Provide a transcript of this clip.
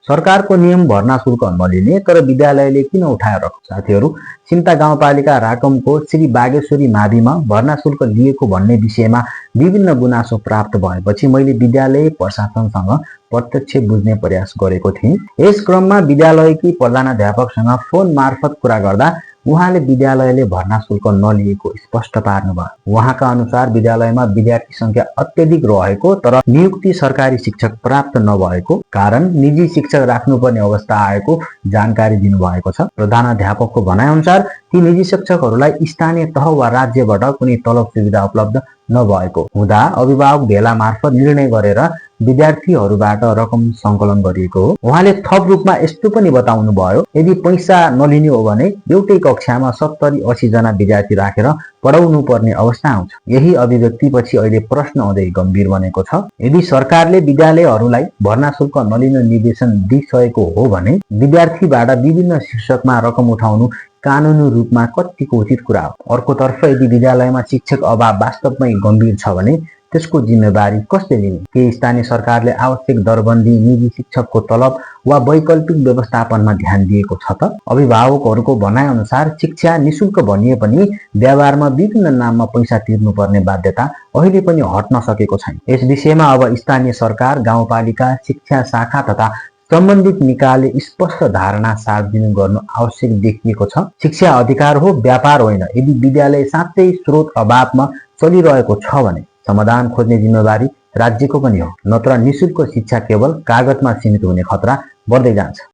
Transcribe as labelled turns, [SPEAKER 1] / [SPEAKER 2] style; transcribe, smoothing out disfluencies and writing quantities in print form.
[SPEAKER 1] सरकारको नियम भर्ना शुल्क नलिने, तर विद्यालयले किन उठाएर रक्छ? साथीहरू, सिम्ता गाउँपालिका राकमको श्री बागेश्वरी माविमा भर्ना शुल्क लिएको भन्ने विषयमा विभिन्न गुनासो प्राप्त भएपछि मैले विद्यालय प्रशासनसँग प्रत्यक्ष बुझ्ने प्रयास गरेको थिएँ। यस क्रममा विद्यालयकी प्रधानाध्यापकसँग फोन मार्फत कुरा गर्दा उहाँले विद्यालयले भर्ना शुल्क नलिएको स्पष्ट पार्नुभयो। उहाँका अनुसार विद्यालयमा विद्यार्थी संख्या अत्यधिक रहेको तर नियुक्ति सरकारी शिक्षक प्राप्त नभएको कारण निजी शिक्षक राख्नुपर्ने अवस्था आएको जानकारी दिनुभएको छ। प्रधानाध्यापकको भनाइअनुसार ती निजी शिक्षकहरूलाई स्थानीय तह वा राज्यबाट कुनै तलब सुविधा उपलब्ध नभएको हुँदा अभिभावक भेला मार्फत निर्णय गरेर विद्यार्थीहरूबाट रकम सङ्कलन गरिएको हो। उहाँले थप रूपमा यस्तो पनि बताउनुभयो, यदि पैसा नलिने हो भने एउटै कक्षामा 70-80 जना विद्यार्थी राखेर पढाउनु पर्ने अवस्था आउँछ। यही अभिव्यक्तिपछि अहिले प्रश्न अझै गम्भीर बनेको छ। यदि सरकारले विद्यालयहरूलाई भर्ना शुल्क नलिन निर्देशन दिइसकेको हो भने विद्यार्थीबाट विभिन्न शीर्षकमा रकम उठाउनु कानुनी रूपमा कतिको उचित कुरा हो? अर्कोतर्फ यदि विद्यालयमा शिक्षक अभाव वास्तवमै गम्भीर छ भने त्यसको जिम्मेवारी कसले लिने? के स्थानीय सरकारले आवश्यक दरबन्दी, निजी शिक्षकको तलब वा वैकल्पिक व्यवस्थापनमा ध्यान दिएको छ त? अभिभावकहरूको भनाइअनुसार शिक्षा निशुल्क भनिए पनि व्यवहारमा विभिन्न नाममा पैसा तिर्नुपर्ने बाध्यता अहिले पनि हट्न सकेको छैन। यस विषयमा अब स्थानीय सरकार, गाउँपालिका, शिक्षा शाखा तथा सम्बन्धित निकायले स्पष्ट धारणा सार्वजनिक गर्नु आवश्यक देखिएको छ। शिक्षा अधिकार हो, व्यापार होइन। यदि विद्यालय साँच्चै स्रोत अभावमा चलिरहेको छ भने समाधान खोज्ने जिम्मेवारी राज्यको पनि हो, नत्र निशुल्क शिक्षा केवल कागजमा सीमित हुने खतरा बढ्दै जान्छ।